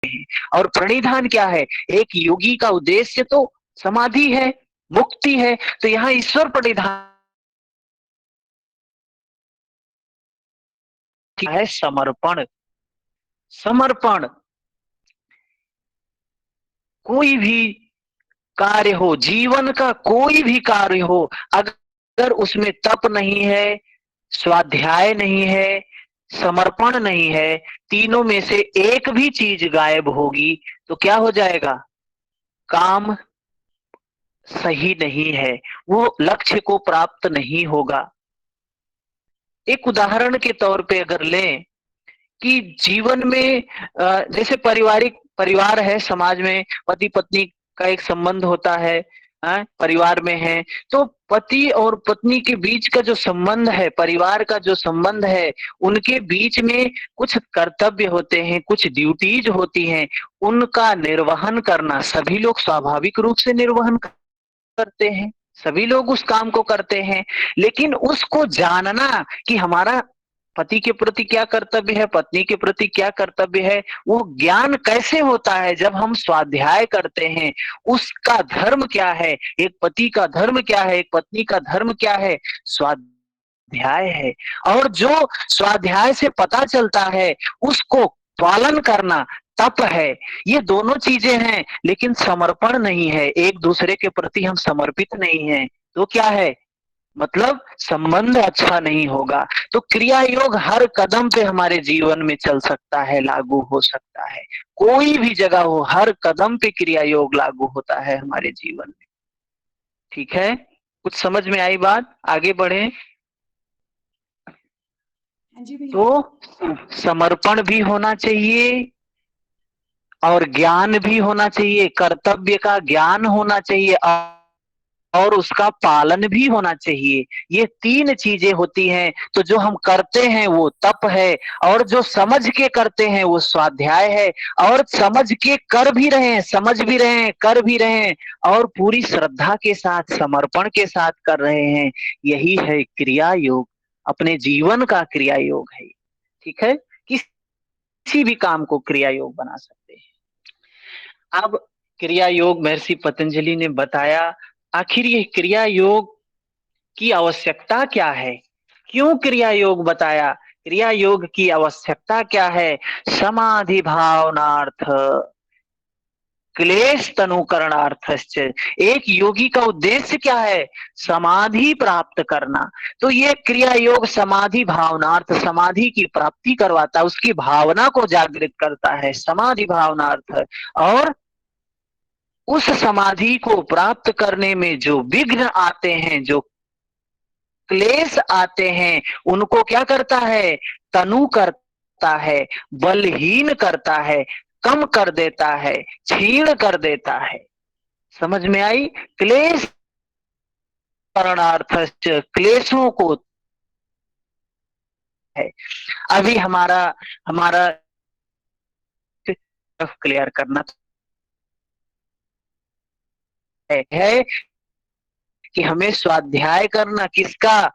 और प्रणिधान क्या है? एक योगी का उद्देश्य तो समाधि है, मुक्ति है, तो यहाँ ईश्वर प्रणिधान है समर्पण। समर्पण, कोई भी कार्य हो, जीवन का कोई भी कार्य हो, अगर उसमें तप नहीं है, स्वाध्याय नहीं है, समर्पण नहीं है, तीनों में से एक भी चीज गायब होगी तो क्या हो जाएगा? काम सही नहीं है, वो लक्ष्य को प्राप्त नहीं होगा। एक उदाहरण के तौर पे अगर लें कि जीवन में जैसे पारिवारिक परिवार है, समाज में पति पत्नी का एक संबंध होता है, परिवार में है, तो पति और पत्नी के बीच का जो संबंध है, परिवार का जो संबंध है, उनके बीच में कुछ कर्तव्य होते हैं, कुछ ड्यूटीज होती हैं, उनका निर्वहन करना सभी लोग स्वाभाविक रूप से निर्वहन करते हैं, सभी लोग उस काम को करते हैं। लेकिन उसको जानना कि हमारा पति के प्रति क्या कर्तव्य है, पत्नी के प्रति क्या कर्तव्य है, वो ज्ञान कैसे होता है? जब हम स्वाध्याय करते हैं, उसका धर्म क्या है, एक पति का धर्म क्या है, एक पत्नी का धर्म क्या है, स्वाध्याय है। और जो स्वाध्याय से पता चलता है, उसको पालन करना तप है। ये दोनों चीजें हैं, लेकिन समर्पण नहीं है, एक दूसरे के प्रति हम समर्पित नहीं है, तो क्या है? मतलब संबंध अच्छा नहीं होगा। तो क्रिया योग हर कदम पे हमारे जीवन में चल सकता है, लागू हो सकता है, कोई भी जगह हो, हर कदम पे क्रिया योग लागू होता है हमारे जीवन में। ठीक है, कुछ समझ में आई बात? आगे बढ़े। जी भैया। तो समर्पण भी होना चाहिए और ज्ञान भी होना चाहिए, कर्तव्य का ज्ञान होना चाहिए और उसका पालन भी होना चाहिए। ये तीन चीजें होती हैं, तो जो हम करते हैं वो तप है, और जो समझ के करते हैं वो स्वाध्याय है, और समझ के कर भी रहे हैं, समझ भी रहे हैं, कर भी रहे हैं, और पूरी श्रद्धा के साथ, समर्पण के साथ कर रहे हैं, यही है क्रिया योग, अपने जीवन का क्रिया योग है। ठीक है, किसी भी काम को क्रिया योग बना सकते हैं। अब क्रिया योग महर्षि पतंजलि ने बताया, आखिर ये क्रिया योग की आवश्यकता क्या है? क्यों क्रिया योग बताया? क्रिया योग की आवश्यकता क्या है? समाधि भावनार्थ क्लेश तनुकरणार्थश्च। एक योगी का उद्देश्य क्या है? समाधि प्राप्त करना। तो ये क्रिया योग समाधि भावनार्थ, समाधि की प्राप्ति करवाता है, उसकी भावना को जागृत करता है, समाधि भावनार्थ। और उस समाधि को प्राप्त करने में जो विघ्न आते हैं, जो क्लेश आते हैं, उनको क्या करता है? तनु करता है, बलहीन करता है, कम कर देता है, क्षीण कर देता है। समझ में आई? क्लेश करणार्थ, क्लेशों को है। अभी हमारा हमारा क्लियर करना है कि हमें स्वाध्याय करना किसका?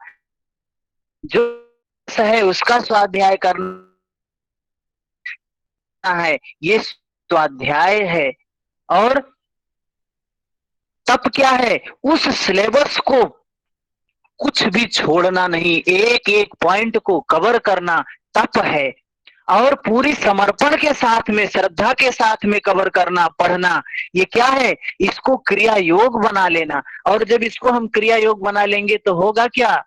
जो है उसका स्वाध्याय करना है, ये स्वाध्याय है। और तप क्या है? उस सिलेबस को कुछ भी छोड़ना नहीं, एक एक पॉइंट को कवर करना तप है। और पूरी समर्पण के साथ में, श्रद्धा के साथ में कवर करना, पढ़ना, ये क्या है? इसको क्रिया योग बना लेना। और जब इसको हम क्रिया योग बना लेंगे तो होगा क्या?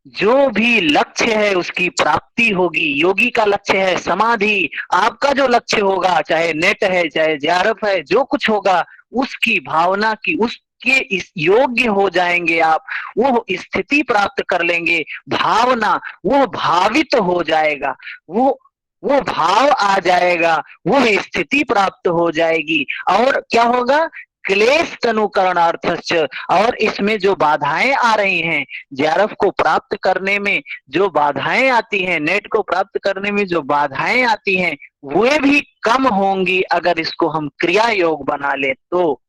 जो भी लक्ष्य है उसकी प्राप्ति होगी। योगी का लक्ष्य है समाधि, आपका जो लक्ष्य होगा, चाहे नेट है, चाहे जेआरएफ है, जो कुछ होगा, उसकी भावना की, उसके इस योग्य हो जाएंगे आप, वो स्थिति प्राप्त कर लेंगे, भावना, वो भावित हो जाएगा, वो भाव आ जाएगा, वो स्थिति प्राप्त हो जाएगी। और क्या होगा? क्लेश तनुकरणार्थश्च। और इसमें जो बाधाएं आ रही हैं, जेआरएफ को प्राप्त करने में जो बाधाएं आती हैं, नेट को प्राप्त करने में जो बाधाएं आती हैं, वे भी कम होंगी अगर इसको हम क्रिया योग बना ले तो।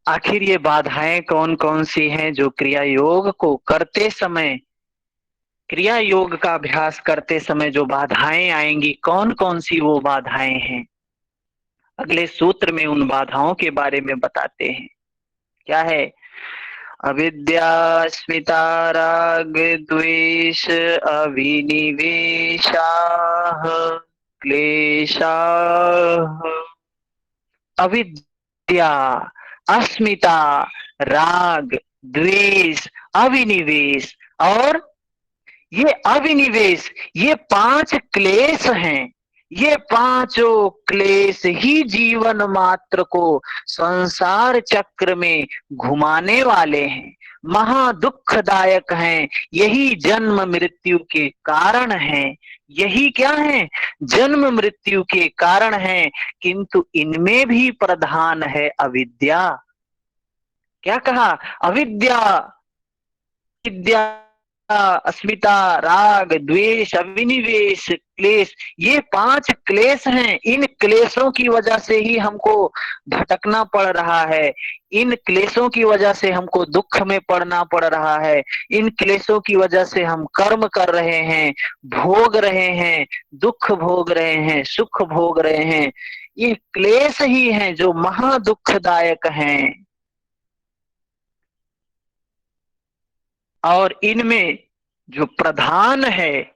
आखिर ये बाधाएं कौन कौन सी हैं जो क्रिया योग को करते समय क्रिया योग का अभ्यास करते समय जो बाधाएं आएंगी, कौन कौन सी वो बाधाएं हैं, अगले सूत्र में उन बाधाओं के बारे में बताते हैं। क्या है? अविद्या, अस्मिता, राग, द्वेष, अभिनिवेशाः, क्लेशाः। अविद्या, अस्मिता, राग, द्वेष, अभिनिवेश और ये अविनिवेश, ये पांच क्लेश हैं। ये पांचों क्लेश ही जीवन मात्र को संसार चक्र में घुमाने वाले हैं, महा दुखदायक हैं। यही जन्म मृत्यु के कारण हैं। यही क्या है? जन्म मृत्यु के कारण हैं। किंतु इनमें भी प्रधान है अविद्या। क्या कहा? अविद्या, विद्या, अस्मिता, राग, द्वेष, अभिनिवेश, क्लेश, ये पांच क्लेश हैं। इन क्लेशों की वजह से ही हमको भटकना पड़ रहा है। इन क्लेशों की वजह से हमको दुख में पड़ना पड़ रहा है। इन क्लेशों की वजह से हम कर्म कर रहे हैं, भोग रहे हैं, दुख भोग रहे हैं, सुख भोग रहे हैं। ये क्लेश ही हैं जो महा दुखदायक हैं। और इनमें जो प्रधान है,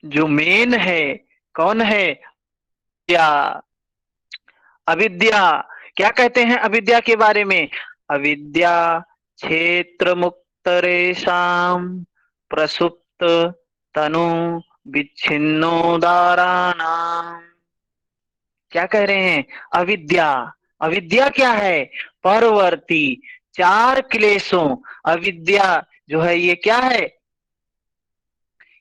जो मेन है, कौन है? क्या? अविद्या। क्या कहते हैं अविद्या के बारे में? अविद्या क्षेत्र मुक्त रेशाम प्रसुप्त तनु विच्छिन्नोदारानाम। क्या कह रहे हैं? अविद्या। अविद्या क्या है? परवर्ती चार क्लेशों। अविद्या जो है ये क्या है?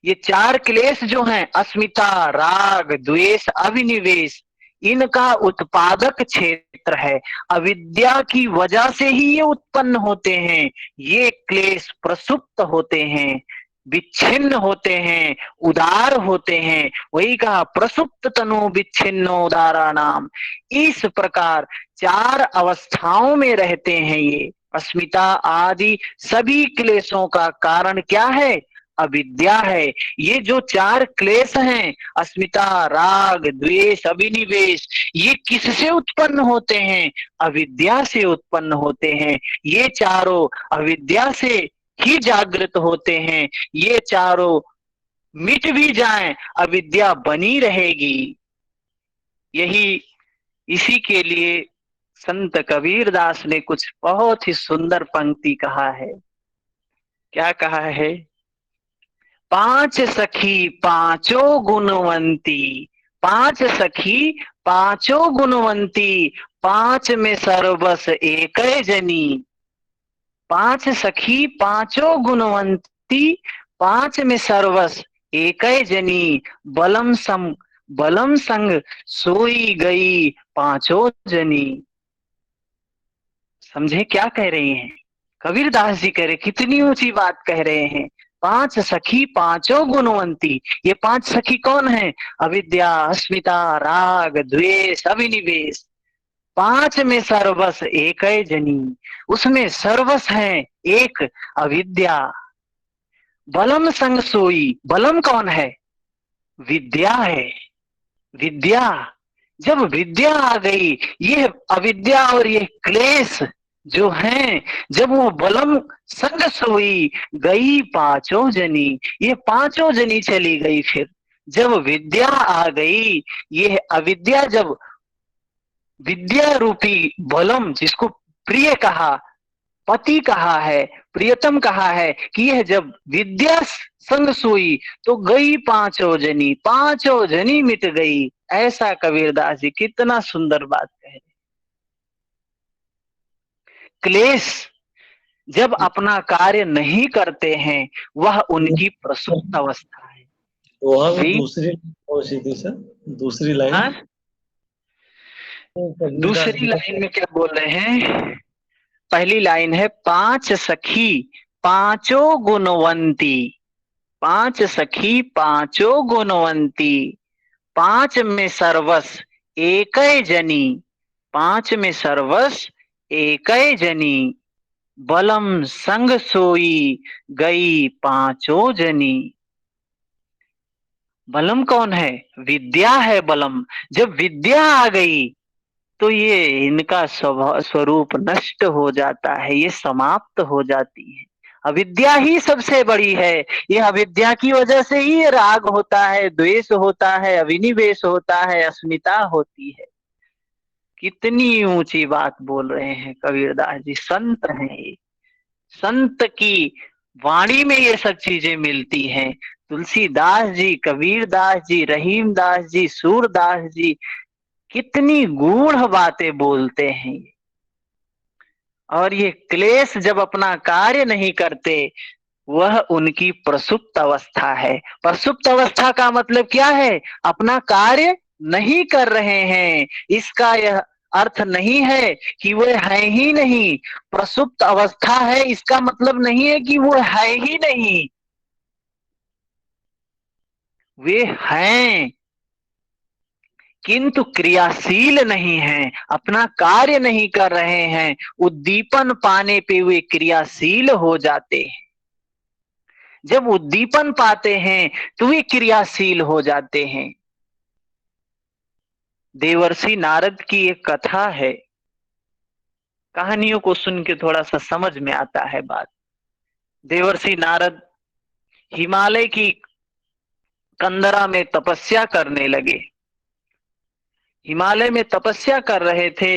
ये चार क्लेश जो हैं, अस्मिता, राग, द्वेष, अभिनिवेश, इनका उत्पादक क्षेत्र है। अविद्या की वजह से ही ये उत्पन्न होते हैं। ये क्लेश प्रसुप्त होते हैं, विच्छिन्न होते हैं, उदार होते हैं। वही कहा, प्रसुप्त तनु विच्छिन्न उदारा नाम। इस प्रकार चार अवस्थाओं में रहते हैं ये। अस्मिता आदि सभी क्लेशों का कारण क्या है? अविद्या है। ये जो चार क्लेश हैं, अस्मिता, राग, द्वेष, अभिनिवेश, ये किससे उत्पन्न होते हैं? अविद्या से उत्पन्न होते हैं। ये चारों अविद्या से ही जागृत होते हैं। ये चारों मिट भी जाएं, अविद्या बनी रहेगी। यही, इसी के लिए संत कबीरदास ने कुछ बहुत ही सुंदर पंक्ति कहा है। क्या कहा है? पांच सखी पांचों गुणवंती, पांच सखी पांचों गुणवंती, पांच में सर्वस एक जनी। पांच सखी पांचों गुणवंती, पांच में सर्वस एक जनी। बलम संग सोई गई पांचों जनी। समझे क्या कह रहे हैं? कबीरदास जी कह रहे, कितनी ऊंची बात कह रहे हैं। पांच सखी पांचों गुणवंती। ये पांच सखी कौन है? अविद्या, अस्मिता, राग, द्वेष, अभिनिवेश। पांच में सर्वस एक जनी, उसमें सर्वस है एक अविद्या। बलम संग सोई, बलम कौन है? विद्या है। विद्या, जब विद्या आ गई, ये अविद्या और ये क्लेश जो हैं, जब वो बलम संग सोई गई पांचों जनी, ये पांचों जनी चली गई। फिर जब विद्या आ गई, ये अविद्या जब विद्या रूपी बलम, जिसको प्रिय कहा, पति कहा है, प्रियतम कहा है, कि यह जब विद्या संग सोई तो गई पांचों जनी, पांचों जनी मिट गई। ऐसा कबीरदास जी कितना सुंदर बात कह रहे। क्लेश जब अपना कार्य नहीं करते हैं, वह उनकी प्रसुप्त अवस्था है। दूसरी कौन सी थी सर? दूसरी लाइन? हाँ? दूसरी लाइन में क्या बोल रहे हैं? पहली लाइन है, पांच सखी पांचों गुणवंती, पांच सखी पांचों गुणवंती, पांच में सर्वस एक जनी, पांच में सर्वस एक जनी। बलम संग सोई गई पांचों जनी। बलम कौन है? विद्या है बलम। जब विद्या आ गई तो ये इनका स्वरूप नष्ट हो जाता है, ये समाप्त हो जाती है। अविद्या ही सबसे बड़ी है। ये अविद्या की वजह से ही ये राग होता है, द्वेष होता है, अभिनिवेश होता है, अस्मिता होती है। कितनी ऊंची बात बोल रहे हैं कबीरदास जी, संत हैं ये। संत की वाणी में ये सब चीजें मिलती हैं। तुलसीदास जी, कबीरदास जी, रहीमदास जी, सूरदास जी कितनी गूढ़ बातें बोलते हैं। और ये क्लेश जब अपना कार्य नहीं करते, वह उनकी प्रसुप्त अवस्था है। प्रसुप्त अवस्था का मतलब क्या है? अपना कार्य नहीं कर रहे हैं। इसका यह अर्थ नहीं है कि वो है ही नहीं। प्रसुप्त अवस्था है इसका मतलब नहीं है कि वो है ही नहीं, वे हैं किंतु क्रियाशील नहीं है, अपना कार्य नहीं कर रहे हैं। उद्दीपन पाने पे वे क्रियाशील हो जाते हैं। जब उद्दीपन पाते हैं तो वे क्रियाशील हो जाते हैं। देवर्षि नारद की एक कथा है, कहानियों को सुन के थोड़ा सा समझ में आता है बात। देवर्षि नारद हिमालय की कंदरा में तपस्या करने लगे। हिमालय में तपस्या कर रहे थे।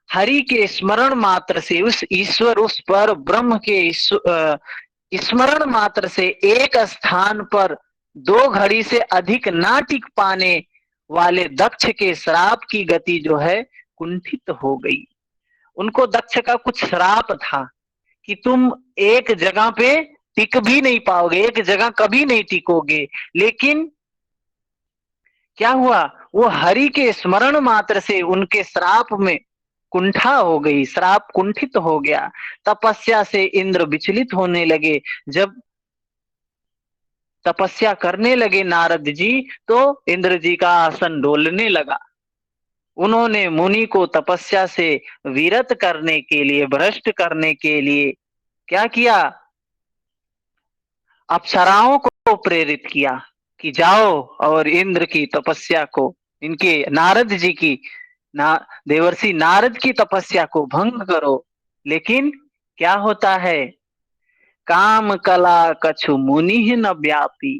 हरि के स्मरण मात्र से, उस ईश्वर, उस पर ब्रह्म के स्मरण मात्र से एक स्थान पर 2 घड़ी से अधिक ना टिक पाने वाले दक्ष के श्राप की गति जो है कुंठित हो गई। उनको दक्ष का कुछ श्राप था कि तुम एक जगह पे टिक भी नहीं पाओगे, एक जगह कभी नहीं टिकोगे। लेकिन क्या हुआ? वो हरि के स्मरण मात्र से उनके श्राप में कुंठा हो गई, श्राप कुंठित हो गया। तपस्या से इंद्र विचलित होने लगे। जब तपस्या करने लगे नारद जी, तो इंद्र जी का आसन डोलने लगा। उन्होंने मुनि को तपस्या से विरत करने के लिए, भ्रष्ट करने के लिए क्या किया? अप्सराओं को प्रेरित किया कि जाओ और इंद्र की तपस्या को, इनके नारद जी की, देवर्षि नारद की तपस्या को भंग करो। लेकिन क्या होता है? काम कला कछु मुनि न व्यापी।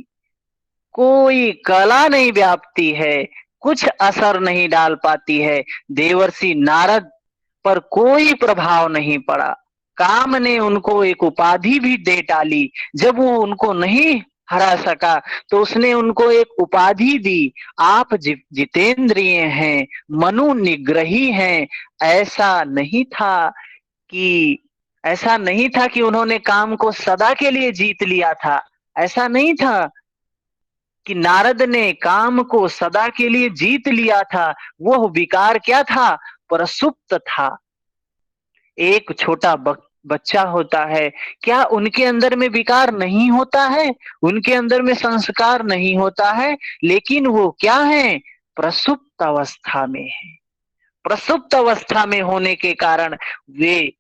कोई कला नहीं व्यापती है, कुछ असर नहीं डाल पाती है। देवर्षि नारद पर कोई प्रभाव नहीं पड़ा। काम ने उनको एक उपाधि भी दे डाली। जब वो उनको नहीं हरा सका तो उसने उनको एक उपाधि दी, आप जितेंद्रिय हैं, मनु निग्रही हैं। ऐसा नहीं था कि ऐसा नहीं था कि उन्होंने काम को सदा के लिए जीत लिया था। ऐसा नहीं था कि नारद ने काम को सदा के लिए जीत लिया था। वो विकार क्या था? प्रसुप्त था। एक छोटा बच्चा होता है, क्या उनके अंदर में विकार नहीं होता है? उनके अंदर में संस्कार नहीं होता है? लेकिन वो क्या है? प्रसुप्त अवस्था में है। प्रसुप्त अवस्था में होने के कारण वे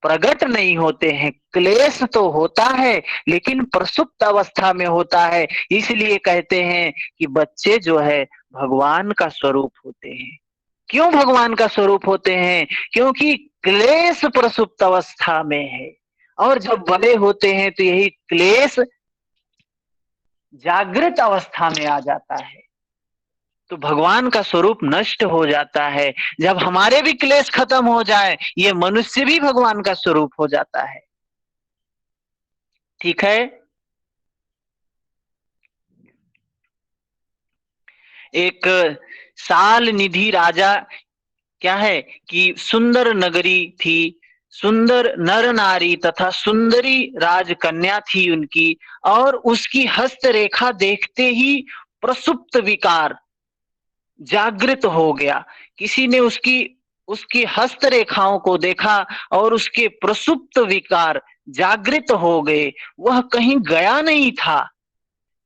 प्रकट नहीं होते हैं। क्लेश तो होता है लेकिन प्रसुप्त अवस्था में होता है। इसलिए कहते हैं कि बच्चे जो है भगवान का स्वरूप होते हैं। क्यों भगवान का स्वरूप होते हैं? क्योंकि क्लेश प्रसुप्त अवस्था में है, और जब बड़े होते हैं तो यही क्लेश जागृत अवस्था में आ जाता है, तो भगवान का स्वरूप नष्ट हो जाता है। जब हमारे भी क्लेश खत्म हो जाए, ये मनुष्य भी भगवान का स्वरूप हो जाता है। ठीक है। एक साल निधि राजा क्या है कि सुंदर नगरी थी, सुंदर नर नारी तथा सुंदरी राजकन्या थी उनकी, और उसकी हस्तरेखा देखते ही प्रसुप्त विकार जागृत हो गया। किसी ने उसकी उसकी हस्तरेखाओं को देखा और उसके प्रसुप्त विकार जागृत हो गए। वह कहीं गया नहीं था,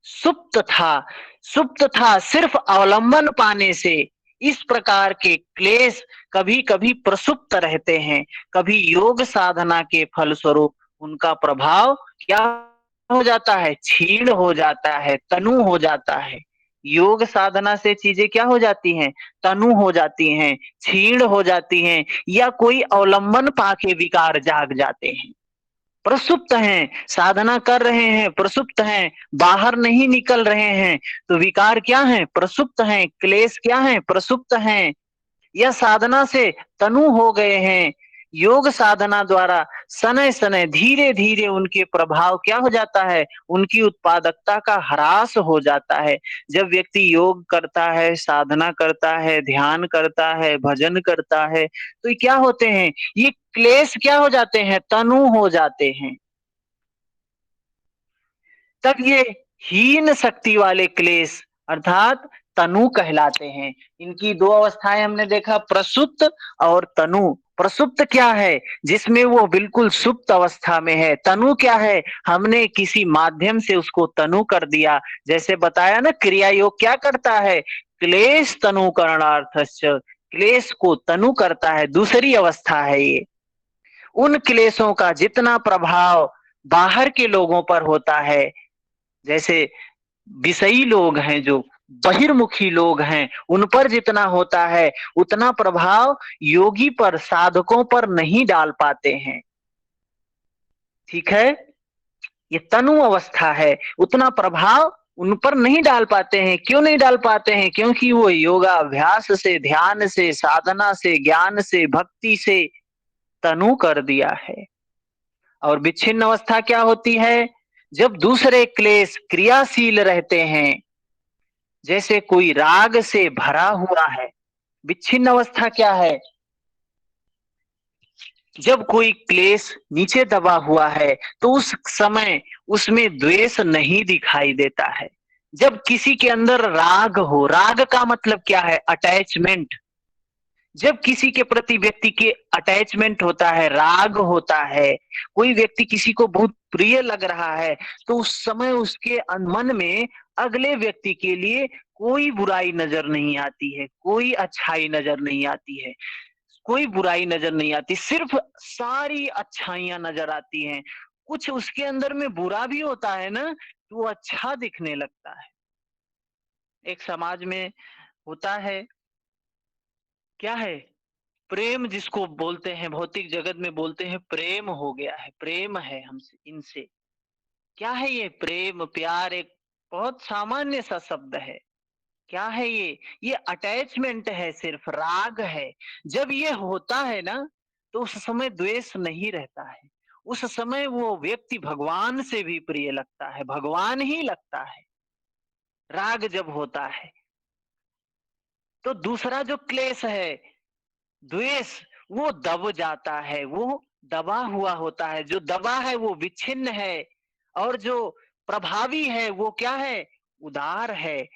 सुप्त था। सुप्त था सिर्फ अवलंबन पाने से। इस प्रकार के क्लेश कभी कभी प्रसुप्त रहते हैं, कभी योग साधना के फलस्वरूप उनका प्रभाव क्या हो जाता है? क्षीण हो जाता है, तनु हो जाता है। योग साधना से चीजें क्या हो जाती हैं, तनु हो जाती हैं, क्षीण हो जाती हैं, या कोई अवलंबन पाके विकार जाग जाते हैं। प्रसुप्त हैं, साधना कर रहे हैं, प्रसुप्त हैं, बाहर नहीं निकल रहे हैं, तो विकार क्या है, प्रसुप्त हैं, क्लेश क्या है, प्रसुप्त हैं, या साधना से तनु हो गए हैं। योग साधना द्वारा शनय शनय धीरे धीरे उनके प्रभाव क्या हो जाता है, उनकी उत्पादकता का ह्रास हो जाता है। जब व्यक्ति योग करता है, साधना करता है, ध्यान करता है, भजन करता है, तो ये क्या होते हैं, ये क्लेश क्या हो जाते हैं, तनु हो जाते हैं। तब ये हीन शक्ति वाले क्लेश अर्थात तनु कहलाते हैं। इनकी दो अवस्थाएं हमने देखा, प्रसुप्त और तनु। प्रसुप्त क्या है, जिसमें वो बिल्कुल सुप्त अवस्था में है। तनु क्या है, हमने किसी माध्यम से उसको तनु कर दिया। जैसे बताया ना, क्रिया योग क्या करता है, क्लेश तनु करणार्थश्च, क्लेश को तनु करता है, दूसरी अवस्था है ये। उन क्लेशों का जितना प्रभाव बाहर के लोगों पर होता है, जैसे विषयी लोग हैं, जो बहिर्मुखी लोग हैं, उन पर जितना होता है उतना प्रभाव योगी पर, साधकों पर नहीं डाल पाते हैं। ठीक है, ये तनु अवस्था है, उतना प्रभाव उन पर नहीं डाल पाते हैं। क्यों नहीं डाल पाते हैं, क्योंकि वो योगा अभ्यास से, ध्यान से, साधना से, ज्ञान से, भक्ति से तनु कर दिया है। और विच्छिन्न अवस्था क्या होती है, जब दूसरे क्लेश क्रियाशील रहते हैं, जैसे कोई राग से भरा हुआ है। विच्छिन्न अवस्था क्या है, जब कोई क्लेश नीचे दबा हुआ है तो उस समय उसमें द्वेष नहीं दिखाई देता है। जब किसी के अंदर राग हो, राग का मतलब क्या है, अटैचमेंट। जब किसी के प्रति व्यक्ति के अटैचमेंट होता है, राग होता है, कोई व्यक्ति किसी को बहुत प्रिय लग रहा है, तो उस समय उसके मन में अगले व्यक्ति के लिए कोई बुराई नजर नहीं आती है, कोई अच्छाई नजर नहीं आती है, कोई बुराई नजर नहीं आती, सिर्फ सारी अच्छाइयां नजर आती हैं। कुछ उसके अंदर में बुरा भी होता है ना, तो वो अच्छा दिखने लगता है। एक समाज में होता है, क्या है, प्रेम जिसको बोलते हैं, भौतिक जगत में बोलते हैं प्रेम हो गया है, प्रेम है हमसे, इनसे। क्या है ये प्रेम, प्यार एक बहुत सामान्य सा शब्द है। क्या है ये अटैचमेंट है, सिर्फ राग है। जब ये होता है ना, तो उस समय द्वेष नहीं रहता है। उस समय वो व्यक्ति भगवान से भी प्रिय लगता है, भगवान ही लगता है, राग जब होता है। तो दूसरा जो क्लेश है, द्वेष, वो दब जाता है, वो दबा हुआ होता है। जो दबा है वो विच्छिन्न है, और जो प्रभावी है वो क्या है, उदार है।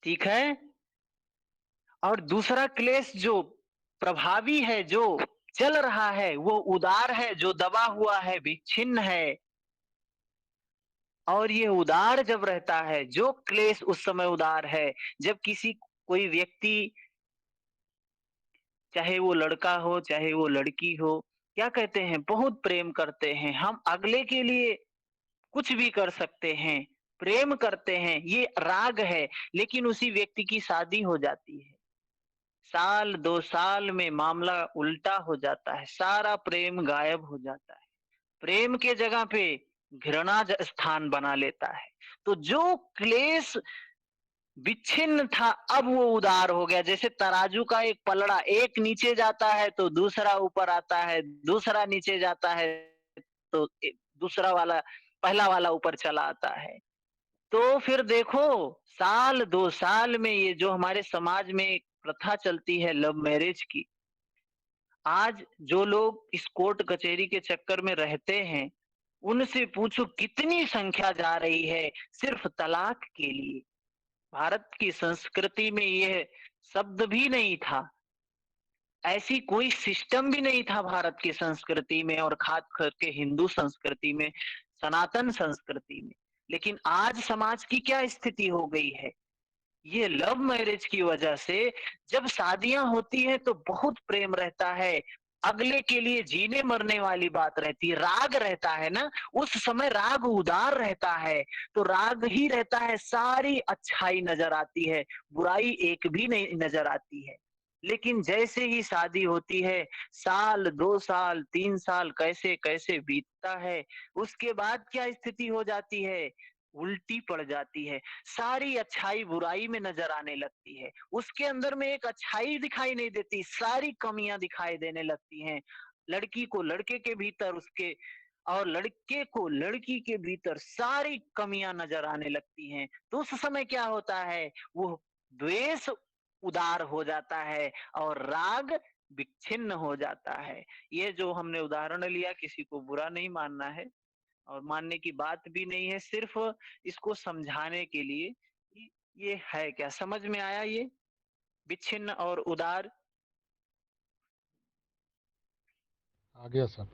ठीक है, और दूसरा क्लेश जो प्रभावी है, जो चल रहा है, वो उदार है, जो दबा हुआ है, विच्छिन्न है। और ये उदार जब रहता है, जो क्लेश उस समय उदार है, जब किसी कोई व्यक्ति, चाहे वो लड़का हो चाहे वो लड़की हो, क्या कहते हैं, बहुत प्रेम करते हैं, हम अगले के लिए कुछ भी कर सकते हैं, प्रेम करते हैं, ये राग है। लेकिन उसी व्यक्ति की शादी हो जाती है, साल 2 साल में मामला उल्टा हो जाता है, सारा प्रेम गायब हो जाता है, प्रेम के जगह पे घृणा स्थान बना लेता है। तो जो क्लेश विच्छिन्न था, अब वो उदार हो गया। जैसे तराजू का एक पलड़ा, एक नीचे जाता है तो दूसरा ऊपर आता है, दूसरा नीचे जाता है तो दूसरा वाला, पहला वाला ऊपर चला आता है। तो फिर देखो, साल 2 साल में ये जो हमारे समाज में एक प्रथा चलती है लव मैरिज की, आज जो लोग इस कोर्ट कचहरी के चक्कर में रहते हैं, उनसे पूछो कितनी संख्या जा रही है सिर्फ तलाक के लिए। भारत की संस्कृति में यह शब्द भी नहीं था, ऐसी कोई सिस्टम भी नहीं था भारत की संस्कृति में, और खास करके हिंदू संस्कृति में, सनातन संस्कृति में। लेकिन आज समाज की क्या स्थिति हो गई है, ये लव मैरिज की वजह से जब शादियां होती हैं तो बहुत प्रेम रहता है, अगले के लिए जीने मरने वाली बात रहती है, राग रहता है ना, उस समय राग उदार रहता है, तो राग ही रहता है, सारी अच्छाई नजर आती है, बुराई एक भी नहीं नजर आती है। लेकिन जैसे ही शादी होती है, साल 2 साल 3 साल कैसे कैसे बीतता है, उसके बाद क्या स्थिति हो जाती है, उल्टी पड़ जाती है, सारी अच्छाई बुराई में नजर आने लगती है, उसके अंदर में एक अच्छाई दिखाई नहीं देती, सारी कमियां दिखाई देने लगती हैं। लड़की को लड़के के भीतर उसके और लड़के को लड़की के भीतर सारी कमियां नजर आने लगती हैं। तो उस समय क्या होता है, वो द्वेष उदार हो जाता है और राग विच्छिन्न हो जाता है। ये जो हमने उदाहरण लिया, किसी को बुरा नहीं मानना है और मानने की बात भी नहीं है, सिर्फ इसको समझाने के लिए कि ये है क्या, समझ में आया ये विच्छिन्न और उदार? आ गया सर।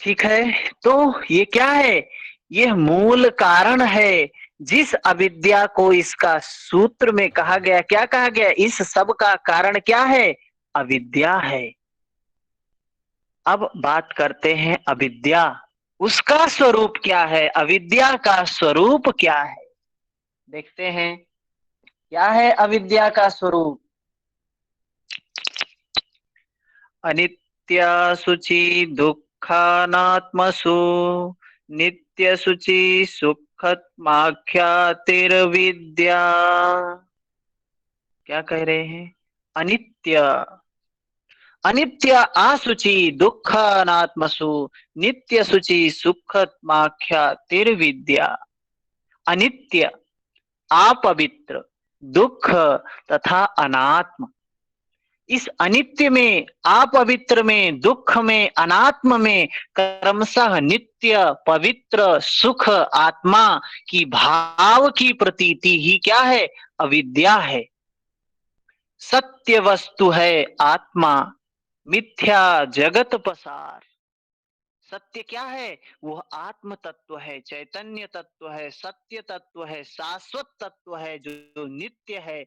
ठीक है, तो ये क्या है, ये मूल कारण है, जिस अविद्या को इसका सूत्र में कहा गया, क्या कहा गया, इस सब का कारण क्या है, अविद्या है। अब बात करते हैं अविद्या, उसका स्वरूप क्या है, अविद्या का स्वरूप क्या है, देखते हैं क्या है अविद्या का स्वरूप। अनित्य शुचि दुःखानात्मसु नित्य शुचि सुखमाख्यातिर्विद्या। क्या कह रहे हैं, अनित्य अनित्य असुचि दुःखानात्मसु नित्य शुचि सुखमाख्यातिर्विद्या। अनित्य, अपवित्र, दुख तथा अनात्म, इस अनित्य में, अपवित्र में, दुख में, अनात्म में क्रमशः नित्य पवित्र सुख आत्मा की भाव की प्रतीति ही क्या है, अविद्या है। सत्य वस्तु है आत्मा, मिथ्या जगत पसार। सत्य क्या है, वह आत्म तत्व है, चैतन्य तत्व है, सत्य तत्व है, शाश्वत तत्व है, जो नित्य है,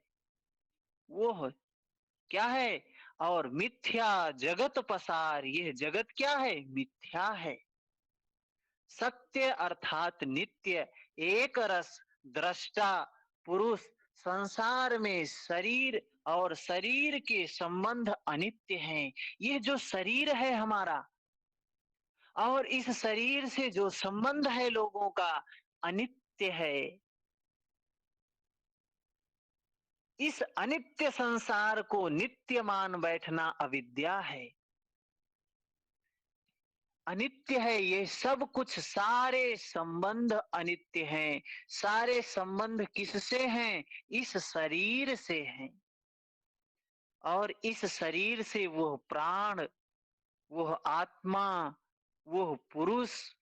वो क्या है, और मिथ्या जगत पसार, यह जगत क्या है, मिथ्या है। सत्य अर्थात नित्य, एक रस, दृष्टा, पुरुष, संसार में शरीर और शरीर के संबंध अनित्य हैं। यह जो शरीर है हमारा और इस शरीर से जो संबंध है लोगों का, अनित्य है। इस अनित्य संसार को नित्य मान बैठना अविद्या है, अनित्य है ये सब कुछ, सारे संबंध अनित्य हैं। सारे संबंध किससे हैं, इस शरीर से हैं, और इस शरीर से वह प्राण, वह आत्मा, वह पुरुष,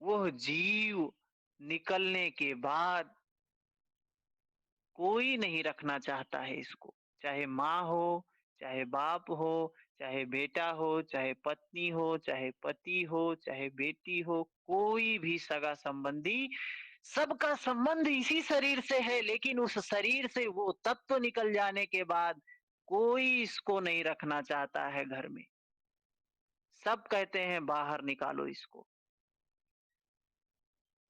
वह जीव निकलने के बाद कोई नहीं रखना चाहता है इसको, चाहे माँ हो, चाहे बाप हो, चाहे बेटा हो, चाहे पत्नी हो, चाहे पति हो, चाहे बेटी हो, कोई भी सगा संबंधी, सबका संबंध इसी शरीर से है, लेकिन उस शरीर से वो तत्व निकल जाने के बाद कोई इसको नहीं रखना चाहता है घर में। सब कहते हैं बाहर निकालो इसको,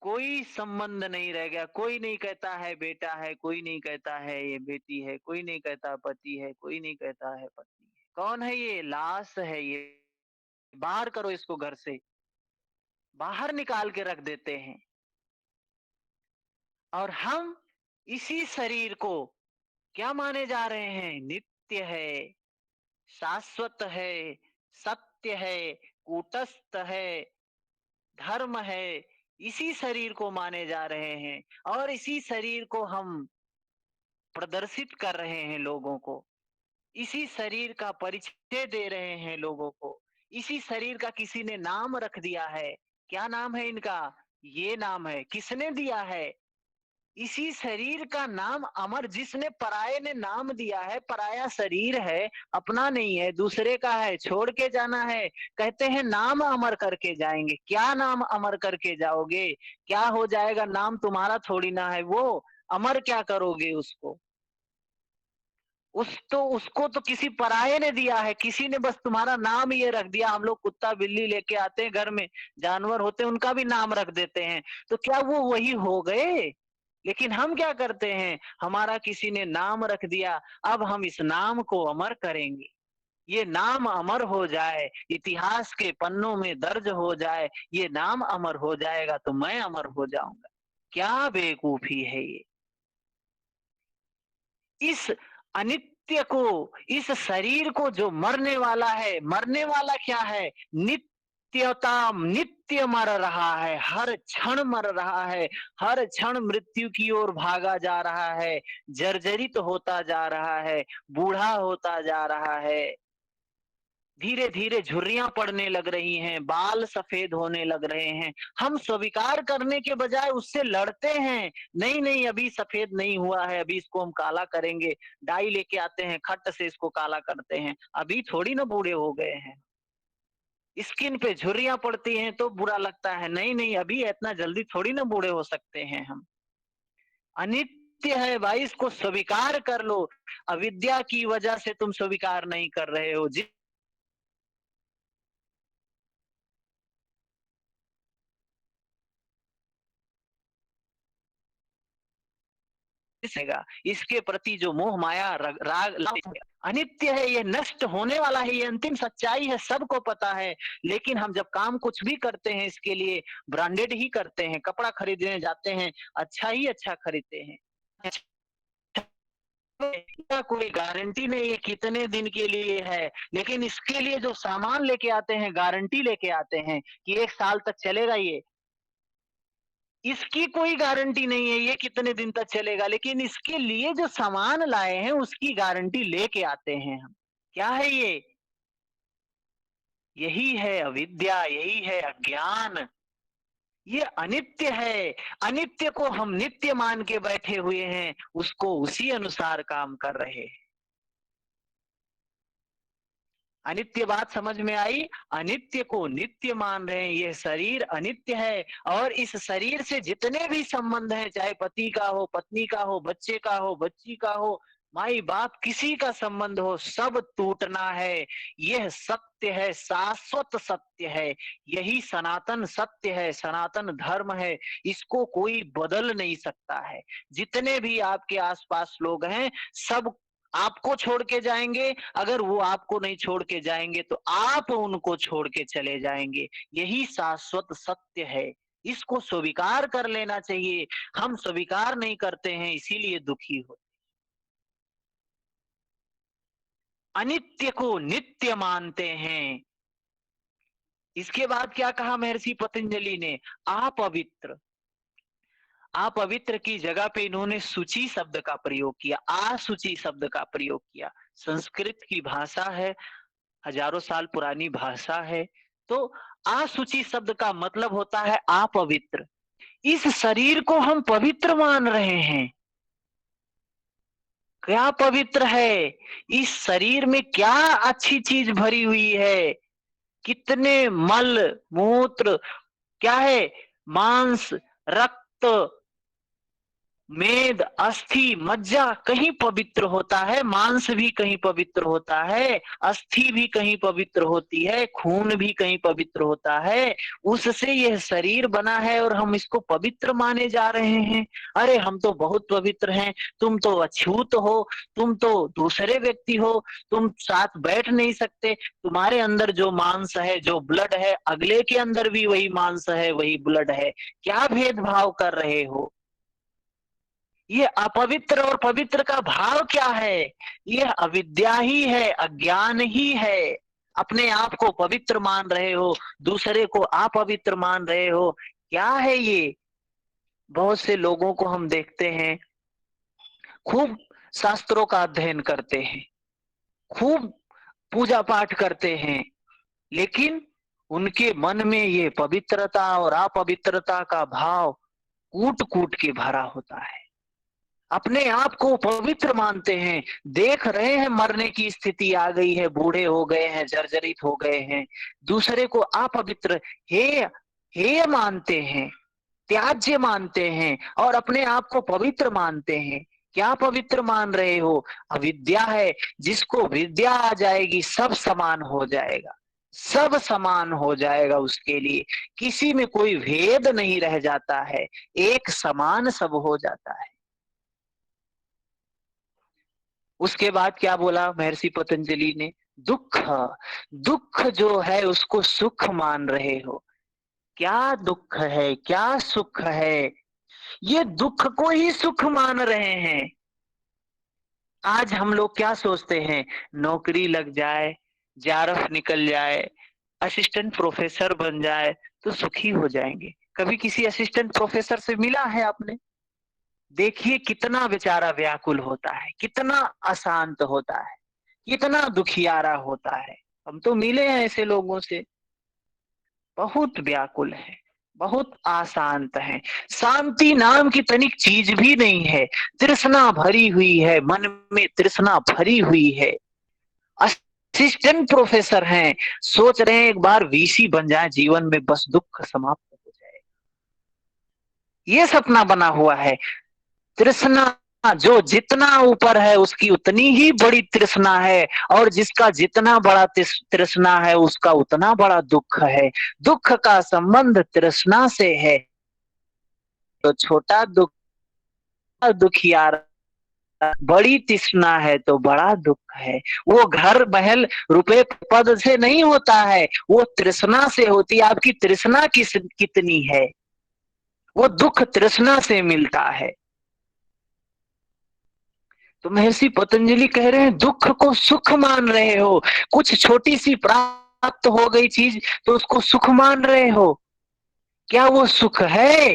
कोई संबंध नहीं रह गया, कोई नहीं कहता है बेटा है, कोई नहीं कहता है ये बेटी है, कोई नहीं कहता पति है, कोई नहीं कहता है पत्नी है। कौन है ये, लाश है ये, बाहर करो इसको घर से, बाहर निकाल के रख देते हैं। और हम इसी शरीर को क्या माने जा रहे हैं, नित्य है, शाश्वत है, सत्य है, कूटस्थ है, धर्म है, इसी शरीर को माने जा रहे हैं। और इसी शरीर को हम प्रदर्शित कर रहे हैं लोगों को, इसी शरीर का परिचय दे रहे हैं लोगों को, इसी शरीर का किसी ने नाम रख दिया है। क्या नाम है इनका, ये नाम है, किसने दिया है, इसी शरीर का नाम अमर, जिसने, पराये ने नाम दिया है, पराया शरीर है, अपना नहीं है, दूसरे का है, छोड़ के जाना है, कहते हैं नाम अमर करके जाएंगे। क्या नाम अमर करके जाओगे, क्या हो जाएगा, नाम तुम्हारा थोड़ी ना है वो, अमर क्या करोगे उसको। उसको तो किसी पराये ने दिया है, किसी ने बस तुम्हारा नाम ये रख दिया। हम लोग कुत्ता बिल्ली लेके आते हैं घर में, जानवर होते हैं उनका भी नाम रख देते हैं, तो क्या वो वही हो गए? लेकिन हम क्या करते हैं, हमारा किसी ने नाम रख दिया, अब हम इस नाम को अमर करेंगे। ये नाम अमर हो जाए, इतिहास के पन्नों में दर्ज हो जाए, ये नाम अमर हो जाएगा तो मैं अमर हो जाऊंगा। क्या बेवकूफी है ये! इस अनित्य को, इस शरीर को जो मरने वाला है, मरने वाला क्या है? नित्यता, नित्य मर रहा है, हर क्षण मर रहा है, हर क्षण मृत्यु की ओर भागा जा रहा है, जर्जरित होता जा रहा है, बूढ़ा होता जा रहा है, धीरे धीरे झुर्रियां पड़ने लग रही हैं, बाल सफेद होने लग रहे हैं। हम स्वीकार करने के बजाय उससे लड़ते हैं, नहीं नहीं अभी सफेद नहीं हुआ है, अभी इसको हम काला करेंगे, डाई लेके आते हैं, खट से इसको काला करते हैं, अभी थोड़ी ना बूढ़े हो गए हैं। स्किन पे झुर्रियां पड़ती हैं तो बुरा लगता है, नहीं नहीं अभी इतना जल्दी थोड़ी ना बूढ़े हो सकते हैं हम। अनित्य है भाई, इसको स्वीकार कर लो। अविद्या की वजह से तुम स्वीकार नहीं कर रहे हो। इसके प्रति जो मोह माया राग अनित्य है, ये नष्ट होने वाला है, ये अंतिम सच्चाई है, सबको पता है। लेकिन हम जब काम कुछ भी करते हैं इसके लिए ब्रांडेड ही करते हैं, कपड़ा खरीदने जाते हैं अच्छा ही अच्छा खरीदते हैं, कोई गारंटी नहीं है कितने दिन के लिए है, लेकिन इसके लिए जो सामान लेके आते हैं गारंटी लेके आते हैं कि 1 साल तक चलेगा, ये इसकी कोई गारंटी नहीं है ये कितने दिन तक चलेगा, लेकिन इसके लिए जो सामान लाए हैं उसकी गारंटी लेके आते हैं हम। क्या है ये? यही है अविद्या, यही है अज्ञान। ये अनित्य है, अनित्य को हम नित्य मान के बैठे हुए हैं, उसको उसी अनुसार काम कर रहे हैं। अनित्य बात समझ में आई? अनित्य को नित्य मान रहे हैं। यह शरीर अनित्य है और इस शरीर से जितने भी संबंध हैं, चाहे पति का हो, पत्नी का हो, बच्चे का हो, बच्ची का हो, माई बाप, किसी का संबंध हो, सब टूटना है। यह सत्य है, शाश्वत सत्य है, यही सनातन सत्य है, सनातन धर्म है, इसको कोई बदल नहीं सकता है। जितने भी आपके आसपास लोग हैं सब आपको छोड़ के जाएंगे, अगर वो आपको नहीं छोड़ के जाएंगे तो आप उनको छोड़ के चले जाएंगे। यही शाश्वत सत्य है, इसको स्वीकार कर लेना चाहिए। हम स्वीकार नहीं करते हैं, इसीलिए दुखी होते। अनित्य को नित्य मानते हैं। इसके बाद क्या कहा महर्षि पतंजलि ने? अपवित्र। अपवित्र की जगह पे इन्होंने सूची शब्द का प्रयोग किया, आसूची शब्द का प्रयोग किया। संस्कृत की भाषा है, हजारों साल पुरानी भाषा है, तो आसूची शब्द का मतलब होता है अपवित्र। इस शरीर को हम पवित्र मान रहे हैं। क्या पवित्र है? इस शरीर में क्या अच्छी चीज भरी हुई है, कितने मल मूत्र, क्या है, मांस, रक्त, मेद, अस्थि, मज्जा कहीं पवित्र होता है, मांस भी कहीं पवित्र होता है, अस्थि भी कहीं पवित्र होती है, खून भी कहीं पवित्र होता है। उससे यह शरीर बना है और हम इसको पवित्र माने जा रहे हैं। अरे हम तो बहुत पवित्र हैं, तुम तो अछूत हो, तुम तो दूसरे व्यक्ति हो, तुम साथ बैठ नहीं सकते, तुम्हारे अंदर जो मांस है, जो ब्लड है, अगले के अंदर भी वही मांस है, वही ब्लड है। क्या भेदभाव कर रहे हो? ये अपवित्र और पवित्र का भाव क्या है? यह अविद्या ही है, अज्ञान ही है। अपने आप को पवित्र मान रहे हो, दूसरे को अपवित्र मान रहे हो। क्या है ये? बहुत से लोगों को हम देखते हैं खूब शास्त्रों का अध्ययन करते हैं, खूब पूजा पाठ करते हैं, लेकिन उनके मन में ये पवित्रता और अपवित्रता का भाव कूट कूट के भरा होता है। अपने आप को पवित्र मानते हैं, देख रहे हैं मरने की स्थिति आ गई है, बूढ़े हो गए हैं, जर्जरित हो गए हैं, दूसरे को अपवित्र हे मानते हैं, त्याज्य मानते हैं और अपने आप को पवित्र मानते हैं। क्या पवित्र मान रहे हो? अविद्या है। जिसको विद्या आ जाएगी सब समान हो जाएगा, सब समान हो जाएगा उसके लिए, किसी में कोई भेद नहीं रह जाता है, एक समान सब हो जाता है। उसके बाद क्या बोला महर्षि पतंजलि ने? दुख, दुख जो है उसको सुख मान रहे हो। क्या दुख है, क्या सुख है? ये दुख को ही सुख मान रहे हैं। आज हम लोग क्या सोचते हैं? नौकरी लग जाए, JRF निकल जाए, असिस्टेंट प्रोफेसर बन जाए तो सुखी हो जाएंगे। कभी किसी असिस्टेंट प्रोफेसर से मिला है आपने? देखिए कितना बेचारा व्याकुल होता है, कितना अशांत होता है, कितना दुखियारा होता है। हम तो मिले हैं ऐसे लोगों से, बहुत व्याकुल है, बहुत अशांत है, शांति नाम की तनिक चीज भी नहीं है, तृष्णा भरी हुई है, मन में तृष्णा भरी हुई है। असिस्टेंट प्रोफेसर हैं, सोच रहे हैं एक बार VC बन जाए जीवन में, बस दुख समाप्त हो जाए, ये सपना बना हुआ है। तृष्णा जो जितना ऊपर है उसकी उतनी ही बड़ी तृष्णा है, और जिसका जितना बड़ा तृष्णा है उसका उतना बड़ा दुख है। दुख का संबंध तृष्णा से है, तो छोटा दुख दुखियारा, बड़ी तृष्णा है तो बड़ा दुख है। वो घर महल रुपए पद से नहीं होता है, वो तृष्णा से होती है। आपकी तृष्णा कितनी है, वो दुख तृष्णा से मिलता है। तो महर्षि पतंजलि कह रहे हैं दुख को सुख मान रहे हो। कुछ छोटी सी प्राप्त हो गई चीज तो उसको सुख मान रहे हो, क्या वो सुख है?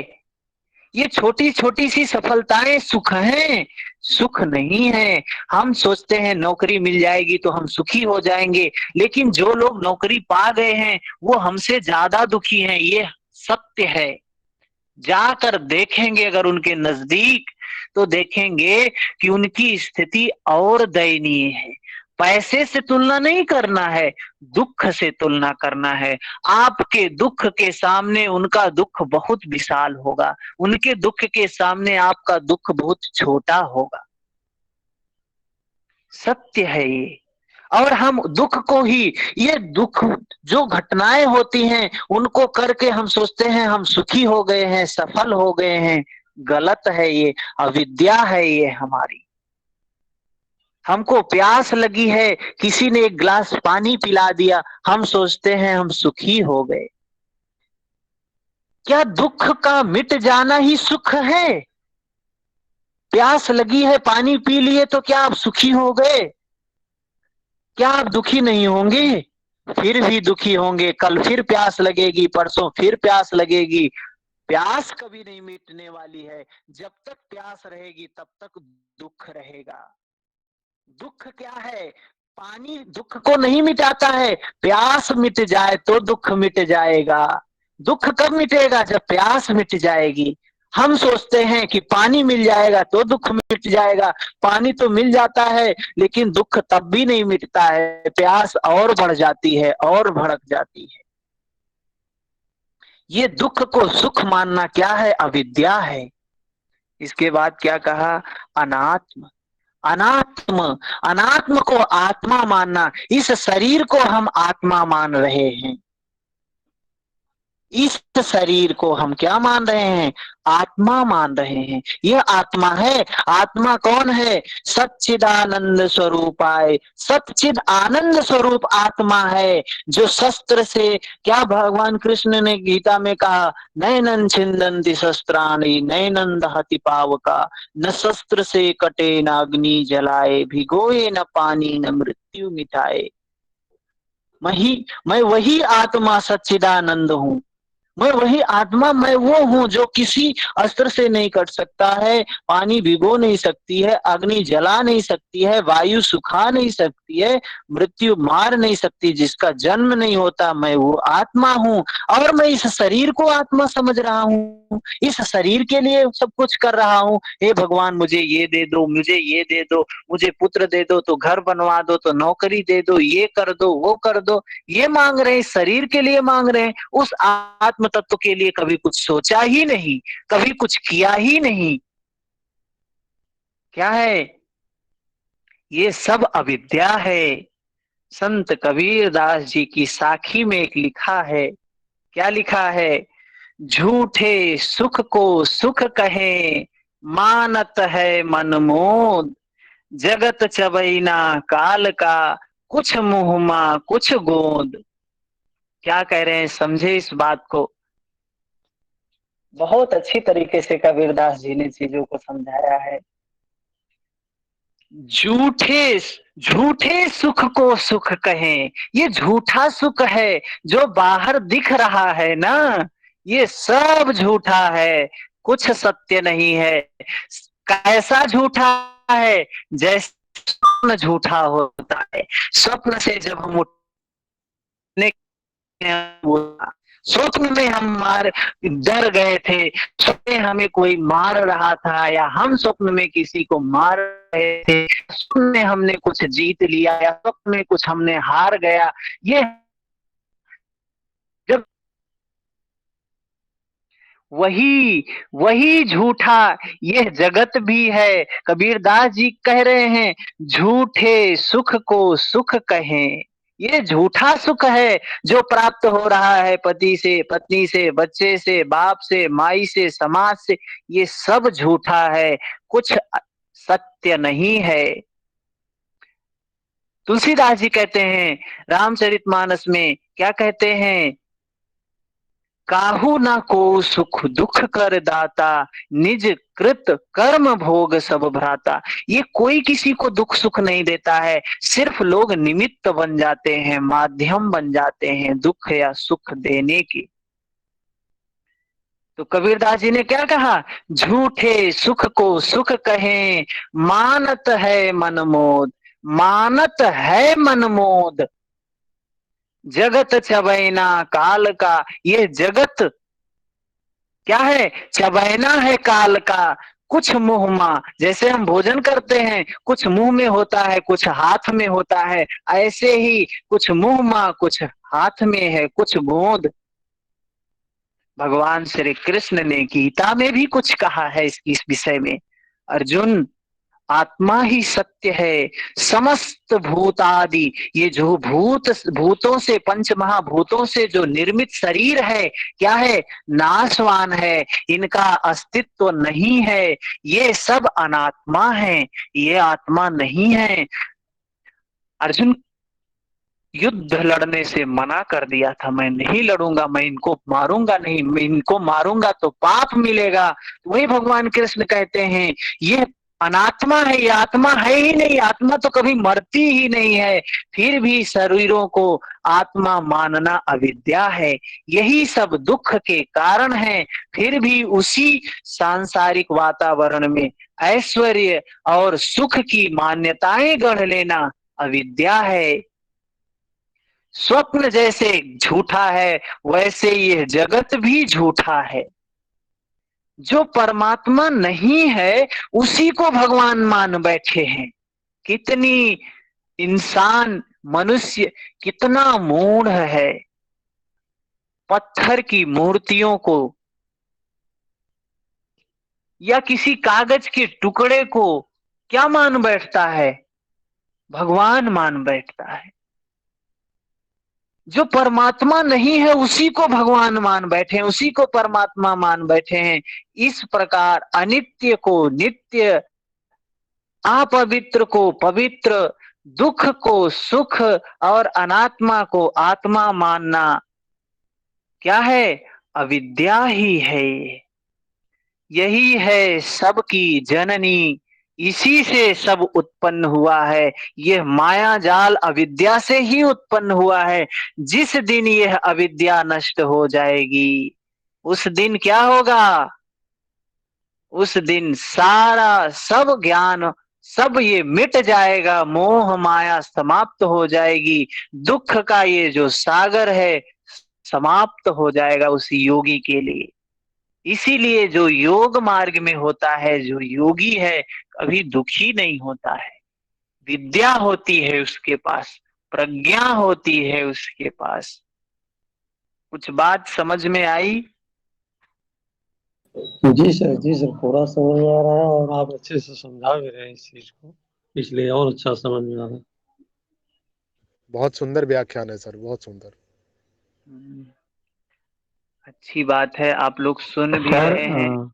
ये छोटी छोटी सी सफलताएं सुख हैं? सुख नहीं है। हम सोचते हैं नौकरी मिल जाएगी तो हम सुखी हो जाएंगे, लेकिन जो लोग नौकरी पा गए हैं वो हमसे ज्यादा दुखी हैं, ये सत्य है। जाकर देखेंगे अगर उनके नजदीक तो देखेंगे कि उनकी स्थिति और दयनीय है। पैसे से तुलना नहीं करना है, दुख से तुलना करना है। आपके दुख के सामने उनका दुख बहुत विशाल होगा, उनके दुख के सामने आपका दुख बहुत छोटा होगा। सत्य है ये। और हम दुख को ही, ये दुख जो घटनाएं होती हैं उनको करके हम सोचते हैं हम सुखी हो गए हैं, सफल हो गए हैं। गलत है ये, अविद्या है ये हमारी। हमको प्यास लगी है, किसी ने एक गिलास पानी पिला दिया, हम सोचते हैं हम सुखी हो गए। क्या दुख का मिट जाना ही सुख है? प्यास लगी है, पानी पी लिए तो क्या आप सुखी हो गए? क्या आप दुखी नहीं होंगे? फिर भी दुखी होंगे। कल फिर प्यास लगेगी, परसों फिर प्यास लगेगी। प्यास कभी नहीं मिटने वाली है। जब तक प्यास रहेगी तब तक दुख रहेगा। दुख क्या है? पानी दुख को नहीं मिटाता है, प्यास मिट जाए तो दुख मिट जाएगा। दुख कब मिटेगा? जब प्यास मिट जाएगी। हम सोचते हैं कि पानी मिल जाएगा तो दुख मिट जाएगा। पानी तो मिल जाता है लेकिन दुख तब भी नहीं मिटता है, प्यास और बढ़ जाती है और भड़क जाती है। ये दुख को सुख मानना क्या है? अविद्या है। इसके बाद क्या कहा? अनात्म। अनात्म, अनात्म को आत्मा मानना। इस शरीर को हम आत्मा मान रहे हैं, इस शरीर को हम क्या मान रहे हैं? आत्मा मान रहे हैं। यह आत्मा है। आत्मा कौन है? सच्चिदानंद स्वरूपाय। सच्चिद आनंद स्वरूप आत्मा है, जो शस्त्र से, क्या भगवान कृष्ण ने गीता में कहा, नैनन छिंदन्ति शस्त्राणि नैनन दहति पावका, न शस्त्र से कटे न अग्नि जलाए, भिगोए न पानी न मृत्यु मिटाए। मैं वही आत्मा सच्चिदानंद हूँ। मैं वही आत्मा, मैं वो हूँ जो किसी अस्त्र से नहीं कट सकता है, पानी भिगो नहीं सकती है, अग्नि जला नहीं सकती है, वायु सुखा नहीं सकती है, मृत्यु मार नहीं सकती, जिसका जन्म नहीं होता। मैं वो आत्मा हूँ और मैं इस शरीर को आत्मा समझ रहा हूँ, इस शरीर के लिए सब कुछ कर रहा हूँ। हे भगवान मुझे ये दे दो, मुझे ये दे दो, मुझे पुत्र दे दो तो घर बनवा दो, तो नौकरी दे दो, ये कर दो वो कर दो, ये मांग रहे हैं, शरीर के लिए मांग रहे हैं। उस आत्म तत्व के लिए कभी कुछ सोचा ही नहीं, कभी कुछ किया ही नहीं। क्या है? ये सब अविद्या है। संत कबीर दास जी की साखी में एक लिखा है, क्या लिखा है? झूठे सुख को सुख कहे, मानत है मन मोद, जगत चबैना काल का, कुछ मुहमा कुछ गोद। क्या कह रहे हैं, समझे इस बात को? बहुत अच्छी तरीके से कबीरदास जी ने चीजों को समझाया है। झूठे झूठे सुख को सुख कहें, ये झूठा सुख है जो बाहर दिख रहा है ना, ये सब झूठा है, कुछ सत्य नहीं है। कैसा झूठा है? जैसे स्वप्न झूठा होता है। स्वप्न से जब हम उठने स्वप्न में हम डर गए थे, स्वप्न में हमें कोई मार रहा था, या हम स्वप्न में किसी को मार रहे थे, स्वप्न में हमने कुछ जीत लिया, या स्वप्न में कुछ हमने हार गया, ये जब वही वही झूठा यह जगत भी है। कबीरदास जी कह रहे हैं, झूठे सुख को सुख कहें। ये झूठा सुख है जो प्राप्त हो रहा है पति से, पत्नी से, बच्चे से, बाप से, माई से, समाज से, ये सब झूठा है, कुछ सत्य नहीं है। तुलसीदास जी कहते हैं रामचरितमानस में, क्या कहते हैं? काहू ना को सुख दुख कर दाता, निज कृत कर्म भोग सब भ्राता। ये कोई किसी को दुख सुख नहीं देता है, सिर्फ लोग निमित्त बन जाते हैं, माध्यम बन जाते हैं दुख या सुख देने की। तो कबीरदास जी ने क्या कहा? झूठे सुख को सुख कहें, मानत है मनमोद, मानत है मनमोद, जगत चबैना काल का। ये जगत क्या है? चबैना है काल का, कुछ मुंह मा, जैसे हम भोजन करते हैं, कुछ मुंह में होता है, कुछ हाथ में होता है, ऐसे ही कुछ मुंह मा कुछ हाथ में है, कुछ गोद। भगवान श्री कृष्ण ने गीता में भी कुछ कहा है इस विषय में। अर्जुन, आत्मा ही सत्य है, समस्त भूत आदि, ये जो भूतों से, पंच महाभूतों से जो निर्मित शरीर है, क्या है? नाशवान है, इनका अस्तित्व नहीं है, ये सब अनात्मा है, ये आत्मा नहीं है। अर्जुन युद्ध लड़ने से मना कर दिया था, मैं नहीं लड़ूंगा, मैं इनको मारूंगा नहीं, मैं इनको मारूंगा तो पाप मिलेगा। वही भगवान कृष्ण कहते हैं, ये अनात्मा है, ये आत्मा है ही नहीं, आत्मा तो कभी मरती ही नहीं है, फिर भी शरीरों को आत्मा मानना अविद्या है, यही सब दुख के कारण है। फिर भी उसी सांसारिक वातावरण में ऐश्वर्य और सुख की मान्यताएं गढ़ लेना अविद्या है। स्वप्न जैसे झूठा है, वैसे यह जगत भी झूठा है। जो परमात्मा नहीं है उसी को भगवान मान बैठे हैं। कितनी इंसान, मनुष्य कितना मूढ़ है, पत्थर की मूर्तियों को या किसी कागज के टुकड़े को क्या मान बैठता है? भगवान मान बैठता है। जो परमात्मा नहीं है उसी को भगवान मान बैठे हैं, उसी को परमात्मा मान बैठे हैं। इस प्रकार अनित्य को नित्य, अपवित्र को पवित्र, दुख को सुख और अनात्मा को आत्मा मानना क्या है? अविद्या ही है। यही है सबकी जननी, इसी से सब उत्पन्न हुआ है। यह माया जाल अविद्या से ही उत्पन्न हुआ है। जिस दिन यह अविद्या नष्ट हो जाएगी, उस दिन क्या होगा? उस दिन सारा सब ज्ञान, सब ये मिट जाएगा, मोह माया समाप्त हो जाएगी, दुख का ये जो सागर है समाप्त हो जाएगा उस योगी के लिए। इसीलिए जो योग मार्ग में होता है, जो योगी है, कभी दुखी नहीं होता है। विद्या होती है उसके पास, प्रज्ञा होती है उसके पास। कुछ बात समझ में आई? जी सर पूरा समझ में आ रहा है और आप अच्छे से समझा भी रहे हैं इस चीज को, इसलिए और अच्छा समझ में आ रहा है। बहुत सुंदर व्याख्यान है सर, बहुत सुंदर। हम्म, अच्छी बात है, आप लोग सुन भी सर रहे हैं।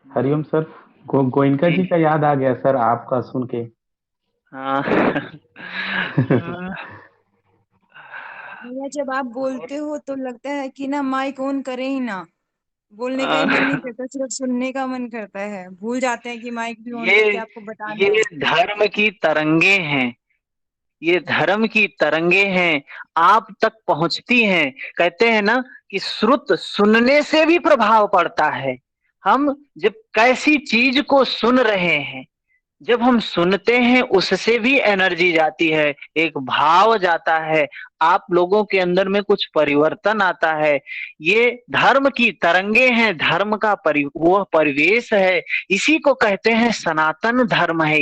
हरिओम सर। गोइनका जी। जी का याद आ गया सर आपका सुन के। हाँ। भैया जब आप बोलते हो तो लगता है कि ना माइक ऑन करें ही ना, बोलने का ही मन नहीं करता, सिर्फ सुनने का मन करता है। भूल जाते हैं कि माइक भी ऑन ये करके आपको बताना ये है। धर्म की तरंगे हैं, ये धर्म की तरंगे हैं, आप तक पहुंचती हैं। कहते हैं ना कि श्रुत सुनने से भी प्रभाव पड़ता है। हम जब कैसी चीज को सुन रहे हैं, जब हम सुनते हैं उससे भी एनर्जी जाती है, एक भाव जाता है, आप लोगों के अंदर में कुछ परिवर्तन आता है। ये धर्म की तरंगे हैं, धर्म का वह परिवेश है। इसी को कहते हैं सनातन धर्म है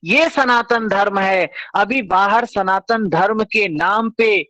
ये सनातन धर्म है। अभी बाहर सनातन धर्म के नाम पे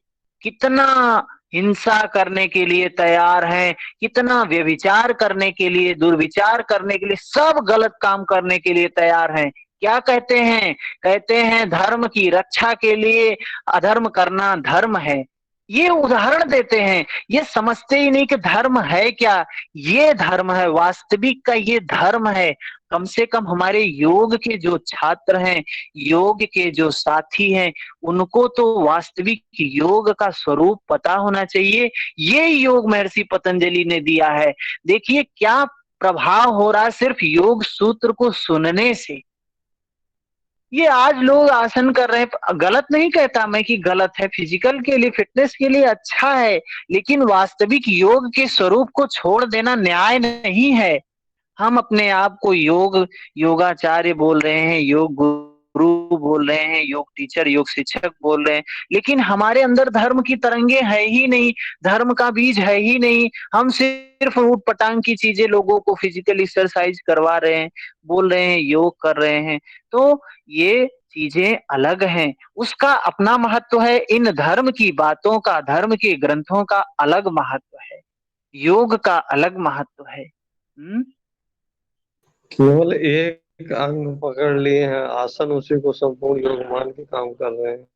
कितना हिंसा करने के लिए तैयार हैं, कितना व्यभिचार करने के लिए, दुर्विचार करने के लिए, सब गलत काम करने के लिए तैयार हैं। क्या कहते हैं? कहते हैं धर्म की रक्षा के लिए अधर्म करना धर्म है। ये उदाहरण देते हैं, ये समझते ही नहीं कि धर्म है क्या। ये धर्म है, वास्तविक का ये धर्म है। कम से कम हमारे योग के जो छात्र हैं, योग के जो साथी हैं, उनको तो वास्तविक योग का स्वरूप पता होना चाहिए। ये योग महर्षि पतंजलि ने दिया है। देखिए क्या प्रभाव हो रहा है सिर्फ योग सूत्र को सुनने से। ये आज लोग आसन कर रहे हैं, गलत नहीं कहता मैं कि गलत है, फिजिकल के लिए, फिटनेस के लिए अच्छा है, लेकिन वास्तविक योग के स्वरूप को छोड़ देना न्याय नहीं है। हम अपने आप को योगाचार्य बोल रहे हैं, योग गुरु बोल रहे हैं, योग टीचर, योग शिक्षक बोल रहे हैं, लेकिन हमारे अंदर धर्म की तरंगे है ही नहीं, धर्म का बीज है ही नहीं। हम सिर्फ ऊट पटांग की चीजें लोगों को फिजिकल एक्सरसाइज करवा रहे हैं, बोल रहे हैं योग कर रहे हैं। तो ये चीजें अलग हैं, उसका अपना महत्व है। इन धर्म की बातों का, धर्म के ग्रंथों का अलग महत्व है, योग का अलग महत्व है। केवल एक अंग पकड़ लिए हैं, आसन उसी को संपूर्ण योग मान के काम कर रहे हैं।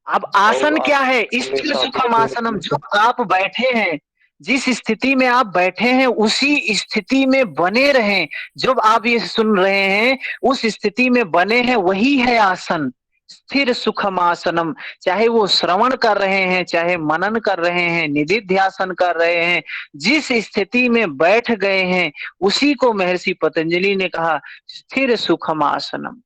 अब आसन और क्या आप है? स्थिर हमेशा सुखम आसनम। अपने जो आप बैठे हैं, जिस स्थिति में आप बैठे हैं उसी स्थिति में बने रहें। जब आप ये सुन रहे हैं उस स्थिति में बने हैं, वही है आसन, स्थिर सुखम आसनम। चाहे वो श्रवण कर रहे हैं, चाहे मनन कर रहे हैं, निधिध्यासन कर रहे हैं, जिस स्थिति में बैठ गए हैं उसी को महर्षि पतंजलि ने कहा स्थिर सुखम आसनम।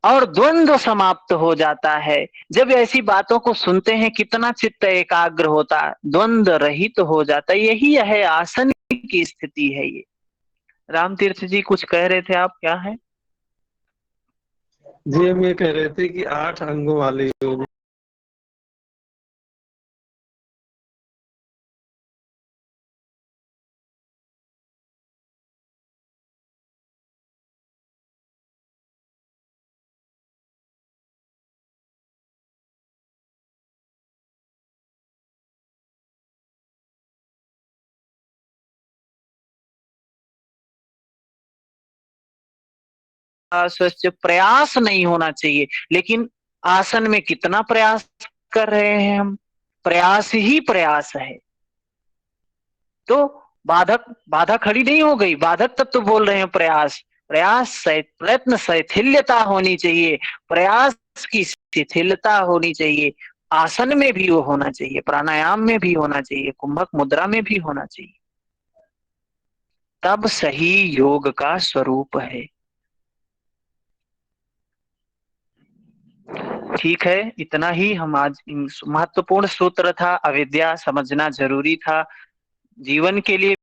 और द्वंद्व समाप्त हो जाता है। जब ऐसी बातों को सुनते हैं कितना चित्त एकाग्र होता है, द्वंद्व रहित हो जाता है। यही है आसन की स्थिति है ये। राम तीर्थ जी कुछ कह रहे थे आप, क्या है? जी हम ये कह रहे थे कि 8 अंगों वाले योग स्वच्छ प्रयास नहीं होना चाहिए, लेकिन आसन में कितना प्रयास कर रहे हैं हम, प्रयास ही प्रयास है। तो बाधक बाधा खड़ी नहीं हो गई, बाधक तब तो बोल रहे हैं प्रयास। प्रयास प्रयत्न शैथिल्यता होनी चाहिए, प्रयास की शिथिलता होनी चाहिए। आसन में भी वो होना चाहिए, प्राणायाम में भी होना चाहिए, कुंभक मुद्रा में भी होना चाहिए, तब सही योग का स्वरूप है। ठीक है, इतना ही हम आज, महत्वपूर्ण सूत्र था, अविद्या समझना जरूरी था जीवन के लिए।